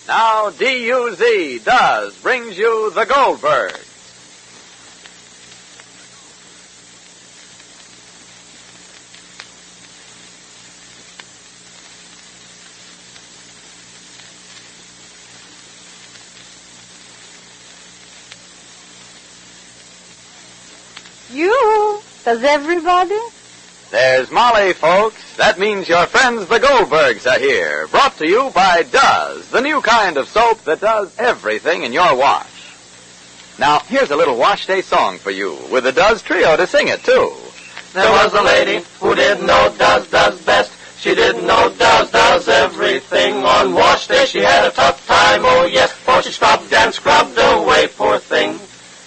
Now, D-U-Z, does, brings you the Goldbergs. You? Does everybody? There's Molly, folks. That means your friends the Goldbergs are here. Brought to you by Does, the new kind of soap that does everything in your wash. Now, here's a little wash day song for you, with the Does trio to sing it, too. There was a lady who didn't know does best. She didn't know does everything. On wash day she had a tough time, oh yes, for she scrubbed and scrubbed away, poor thing.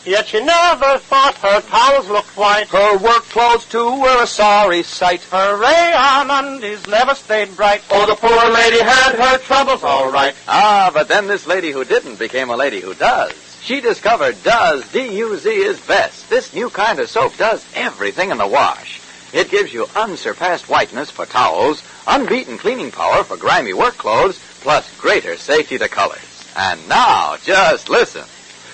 Yet she never thought her towels looked white. Her work clothes, too, were a sorry sight. Her rayon undies never stayed bright. Oh, the poor lady had her troubles, all right. Ah, but then this lady who didn't became a lady who does. She discovered Does, D-U-Z, is best. This new kind of soap does everything in the wash. It gives you unsurpassed whiteness for towels, unbeaten cleaning power for grimy work clothes, plus greater safety to colors. And now, just listen.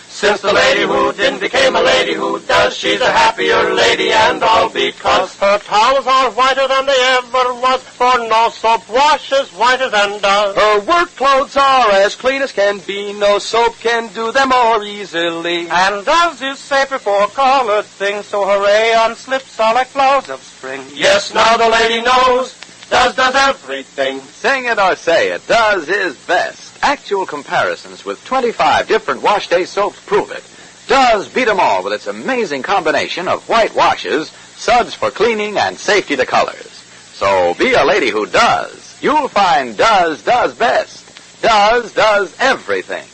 Since the lady who didn't became a lady who does, she's a happier lady, and all because her towels are whiter than they ever was, for no soap washes whiter than does. Her work clothes are as clean as can be, no soap can do them more easily. And does is safer for colored things, so her rayon slips are like flowers of spring. Yes, now the lady knows, does everything. Sing it or say it, Does is best. Actual comparisons with 25 different wash day soaps prove it. Does beat them all with its amazing combination of white washes, suds for cleaning, and safety to colors. So be a lady who does. You'll find Does best. Does everything.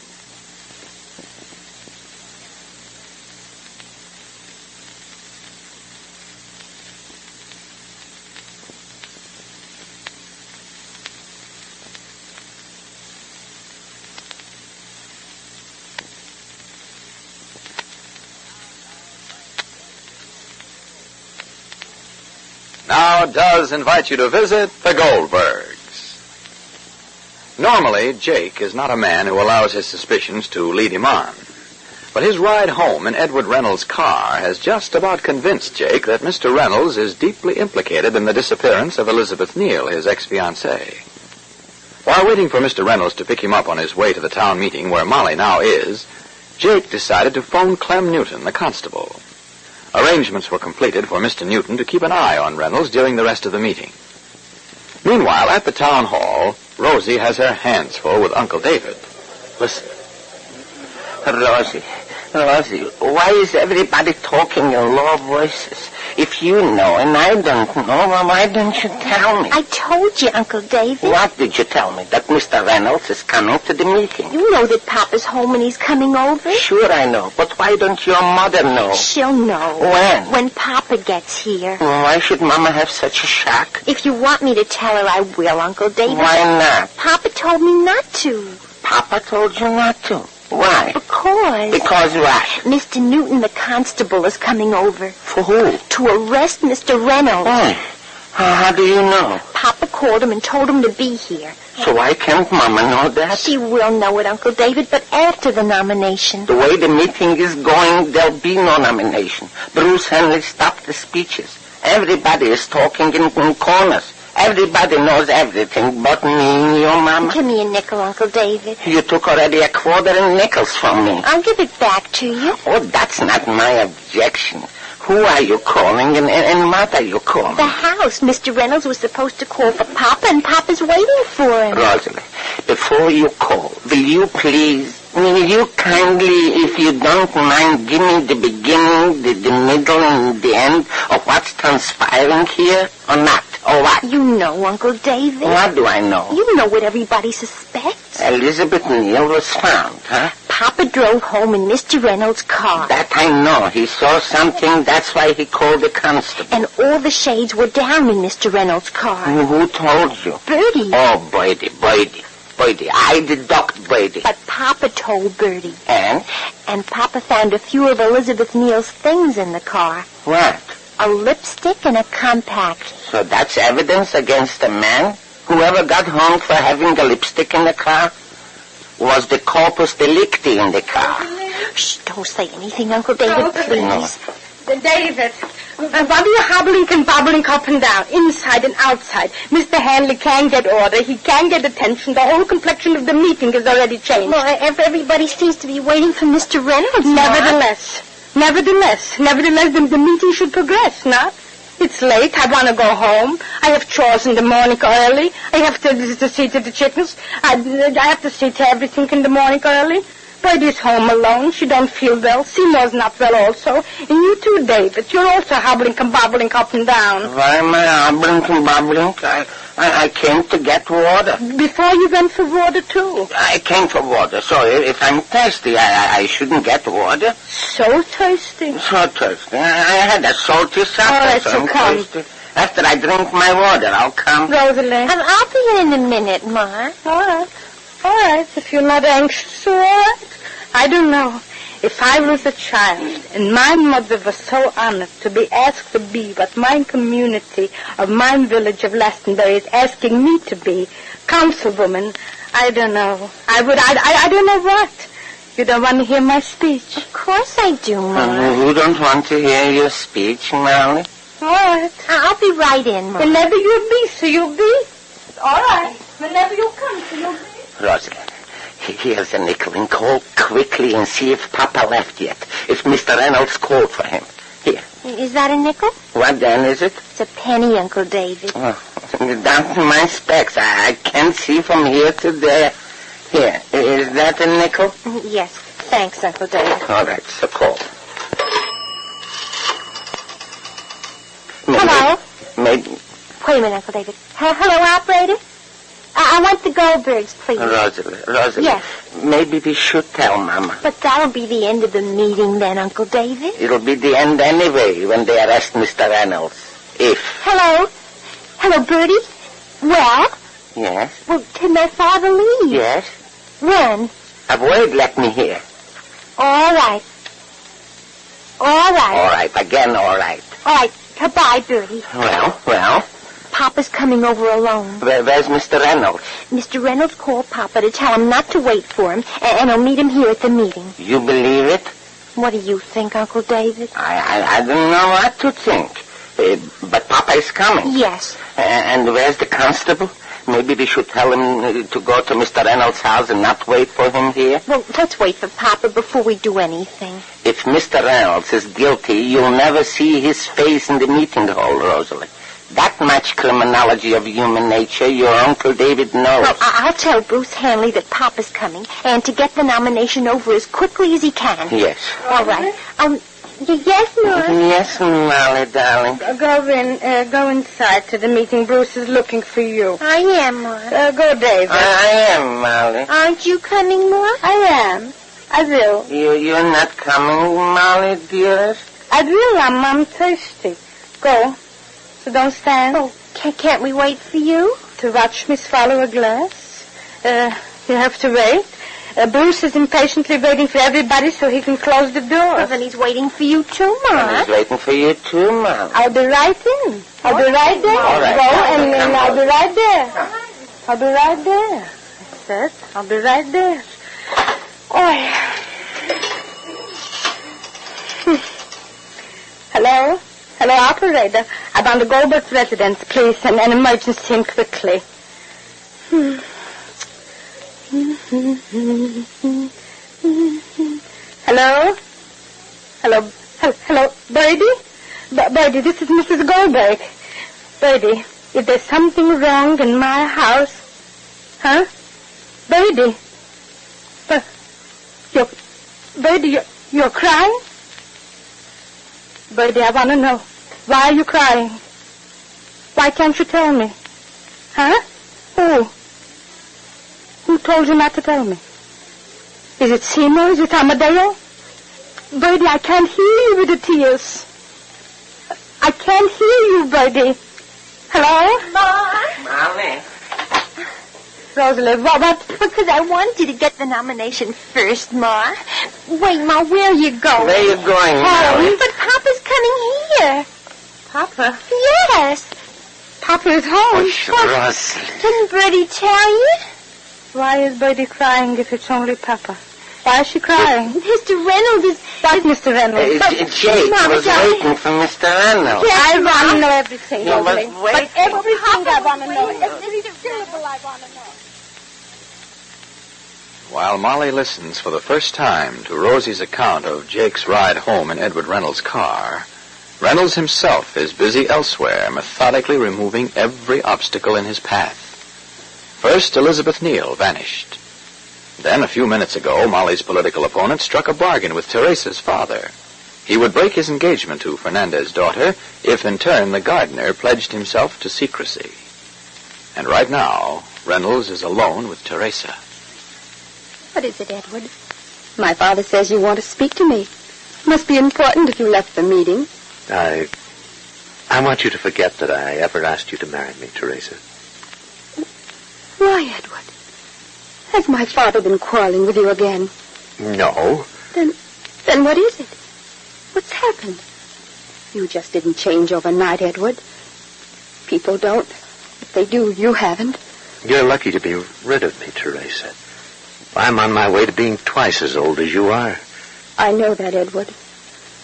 Now, Does invite you to visit the Goldbergs. Normally, Jake is not a man who allows his suspicions to lead him on. But his ride home in Edward Reynolds' car has just about convinced Jake that Mr. Reynolds is deeply implicated in the disappearance of Elizabeth Neal, his ex-fiancée. While waiting for Mr. Reynolds to pick him up on his way to the town meeting where Molly now is, Jake decided to phone Clem Newton, the constable. Arrangements were completed for Mr. Newton to keep an eye on Reynolds during the rest of the meeting. Meanwhile, at the town hall, Rosie has her hands full with Uncle David. Listen. Rosie, why is everybody talking in low voices? If you know and I don't know, well, why don't you tell me? I told you, Uncle David. What did you tell me? That Mr. Reynolds is coming to the meeting. You know that Papa's home and he's coming over. Sure I know, but why don't your mother know? She'll know. When? When Papa gets here. Well, why should Mama have such a shock? If you want me to tell her, I will, Uncle David. Why not? Papa told me not to. Papa told you not to? Why? Because. Because what? Mr. Newton, the constable, is coming over. For who? To arrest Mr. Reynolds. Oh. How do you know? Papa called him and told him to be here. So why can't Mama know that? She will know it, Uncle David, but after the nomination. The way the meeting is going, there'll be no nomination. Bruce Henley stopped the speeches. Everybody is talking in corners. Everybody knows everything but me and your Mama. Give me a nickel, Uncle David. You took already a quarter in nickels from me. I'll give it back to you. Oh, that's not my objection. Who are you calling and what are you calling? The house. Mr. Reynolds was supposed to call for Papa, and Papa's waiting for him. Rosalie, before you call, will you kindly, if you don't mind, give me the beginning, the middle, and the end of what's transpiring here, or not? Or what? You know, Uncle David. What do I know? You know what everybody suspects. Elizabeth Neal was found, huh? Papa drove home in Mr. Reynolds' car. That I know. He saw something, that's why he called the constable. And all the shades were down in Mr. Reynolds' car. Who told you? Bertie. Oh, Bertie. I deduct Bertie. But Papa told Bertie. And? And Papa found a few of Elizabeth Neal's things in the car. What? A lipstick and a compact. So that's evidence against a man? Whoever got hung for having a lipstick in the car? Was the corpus delicti in the car? Shh, don't say anything, Uncle David, please. David, why are you hobbling and bobbling up and down, inside and outside? Mr. Hanley can get order. He can get attention. The whole complexion of the meeting is already changed. Well, everybody seems to be waiting for Mr. Reynolds. Nevertheless, the meeting should progress, not? It's late. I want to go home. I have chores in the morning early. I have to see to the chickens. I have to see to everything in the morning early. Birdie's home alone. She don't feel well. Seymour's not well also. And you too, David. You're also hobbling and bobbling up and down. Why am I hobbling and bobbling? I came to get water. Before you went for water, too. I came for water, so if I'm thirsty, I shouldn't get water. So thirsty. So thirsty. I had a salty supper, All right, so so I'm come. thirsty. After I drink my water, I'll come. Rosalind. I'll be in a minute, Ma. All right. If you're not anxious, all right. I don't know. If I was a child and my mother was so honored to be asked to be what my community of my village of Glastonbury is asking me to be, councilwoman, I don't know. I don't know what. You don't want to hear my speech? Of course I do, Ma. You don't want to hear your speech, Molly? All right. I'll be right in, Ma. Whenever you'll be, so you'll be. All right. Whenever you'll come, so you'll be. Rosalind, here's a nickel, and call quickly and see if Papa left yet. If Mr. Reynolds called for him. Here. Is that a nickel? What then is it? It's a penny, Uncle David. Oh, down to my specs. I can't see from here to there. Here, is that a nickel? Yes, thanks, Uncle David. All right, so call. Hello? Maybe. Wait a minute, Uncle David. Hello, operator? I want the Goldbergs, please. Rosie. Yes. Maybe we should tell Mama. But that'll be the end of the meeting then, Uncle David. It'll be the end anyway when they arrest Mr. Reynolds. If. Hello, Bertie? Well? Yes? Well, can my father leave? Yes? When? A word let me hear. All right. All right, again all right. All right, goodbye, Bertie. Well? Papa's coming over alone. Where's Mr. Reynolds? Mr. Reynolds called Papa to tell him not to wait for him, and I'll meet him here at the meeting. You believe it? What do you think, Uncle David? I don't know what to think. But Papa is coming. Yes. And where's the constable? Maybe we should tell him to go to Mr. Reynolds' house and not wait for him here. Well, let's wait for Papa before we do anything. If Mr. Reynolds is guilty, you'll never see his face in the meeting hall, Rosalie. That much criminology of human nature your Uncle David knows. Well, I'll tell Bruce Hanley that Papa's coming, and to get the nomination over as quickly as he can. Yes. All right. Yes, Nora? Yes, Molly, darling. Go inside to the meeting. Bruce is looking for you. I am, Nora. Go, David. I am, Molly. Aren't you coming, Nora? I am. I will. You're not coming, Molly, dearest? I will. I'm thirsty. Go. So don't stand. Oh, can't we wait for you? To watch me swallow a glass? You have to wait. Bruce is impatiently waiting for everybody so he can close the door. Well, then he's waiting for you too, Ma. And he's waiting for you too, Molly. I'll be right in. I'll be right there. All right. Go, and I'll be right there. I'll be right there. I said, I'll be right there. Oh. Hello? Hello, operator. I'm on the Goldbergs residence, please, and an emergency and quickly. Hello? Hello, Birdie? Birdie, this is Mrs. Goldberg. Birdie, if there's something wrong in my house... Huh? Birdie? You're crying? Birdie, I want to know. Why are you crying? Why can't you tell me? Huh? Who told you not to tell me? Is it Seymour? Is it Amadeo? Birdie, I can't hear you with the tears. I can't hear you, Birdie. Hello? Molly. Rosalie, what? Because I wanted you to get the nomination first, Ma. Wait, Ma, where are you going? Where are you going, Molly? But Papa's coming here. Papa? Yes. Papa is home. Rosalie. Didn't Bertie tell you? Why is Birdie crying if it's only Papa? Why is she crying? Mr. Reynolds is... What, Mr. Reynolds? Jake was waiting for Mr. Reynolds. Yes, I want to know everything. You must wait. But everything I want to know. Every syllable I want to know. While Molly listens for the first time to Rosie's account of Jake's ride home in Edward Reynolds' car, Reynolds himself is busy elsewhere, methodically removing every obstacle in his path. First, Elizabeth Neal vanished. Then, a few minutes ago, Molly's political opponent struck a bargain with Teresa's father. He would break his engagement to Fernandez's daughter if, in turn, the gardener pledged himself to secrecy. And right now, Reynolds is alone with Teresa. What is it, Edward? My father says you want to speak to me. Must be important if you left the meeting. I want you to forget that I ever asked you to marry me, Teresa. Why, Edward? Has my father been quarreling with you again? No. Then what is it? What's happened? You just didn't change overnight, Edward. People don't. If they do, you haven't. You're lucky to be rid of me, Teresa. I'm on my way to being twice as old as you are. I know that, Edward.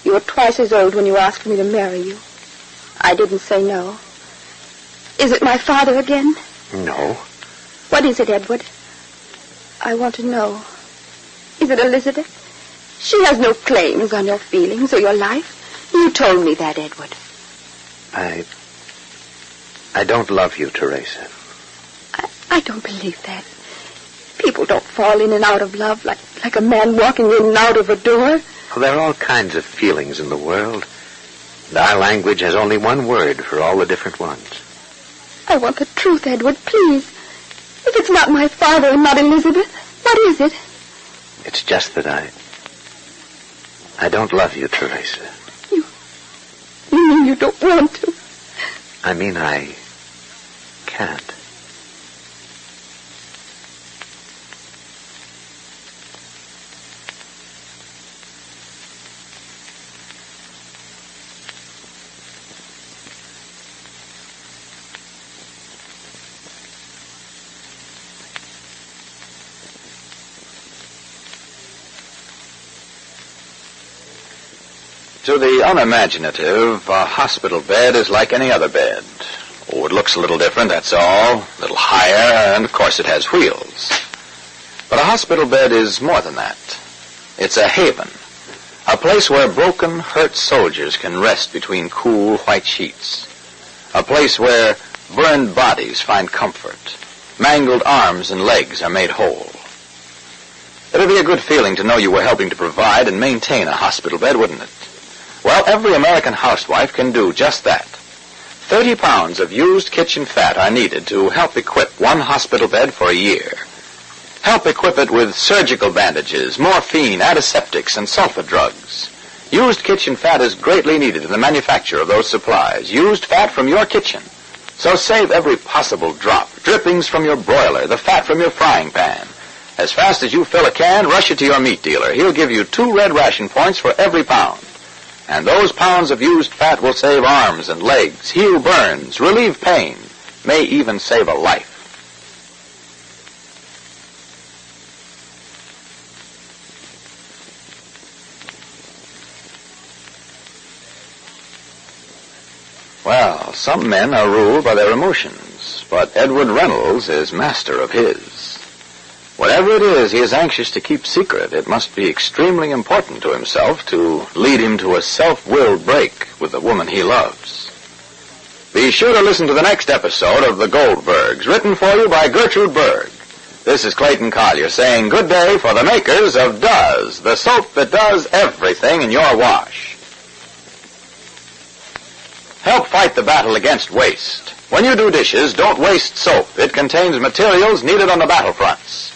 You were twice as old when you asked me to marry you. I didn't say no. Is it my father again? No. What is it, Edward? I want to know. Is it Elizabeth? She has no claims on your feelings or your life. You told me that, Edward. I don't love you, Teresa. I don't believe that. People don't fall in and out of love like a man walking in and out of a door. Well, there are all kinds of feelings in the world. And our language has only one word for all the different ones. I want the truth, Edward, please. If it's not my father and not Elizabeth, what is it? It's just that I don't love you, Teresa. You mean you don't want to? I mean I can't. To the unimaginative, a hospital bed is like any other bed. Oh, it looks a little different, that's all. A little higher, and of course it has wheels. But a hospital bed is more than that. It's a haven. A place where broken, hurt soldiers can rest between cool, white sheets. A place where burned bodies find comfort. Mangled arms and legs are made whole. It would be a good feeling to know you were helping to provide and maintain a hospital bed, wouldn't it? Well, every American housewife can do just that. 30 pounds of used kitchen fat are needed to help equip one hospital bed for a year. Help equip it with surgical bandages, morphine, antiseptics, and sulfa drugs. Used kitchen fat is greatly needed in the manufacture of those supplies. Used fat from your kitchen. So save every possible drop. Drippings from your broiler, the fat from your frying pan. As fast as you fill a can, rush it to your meat dealer. He'll give you 2 red ration points for every pound. And those pounds of used fat will save arms and legs, heal burns, relieve pain, may even save a life. Well, some men are ruled by their emotions, but Edward Reynolds is master of his. Whatever it is he is anxious to keep secret, it must be extremely important to himself to lead him to a self-willed break with the woman he loves. Be sure to listen to the next episode of The Goldbergs, written for you by Gertrude Berg. This is Clayton Collier saying good day for the makers of Does, the soap that does everything in your wash. Help fight the battle against waste. When you do dishes, don't waste soap. It contains materials needed on the battlefronts.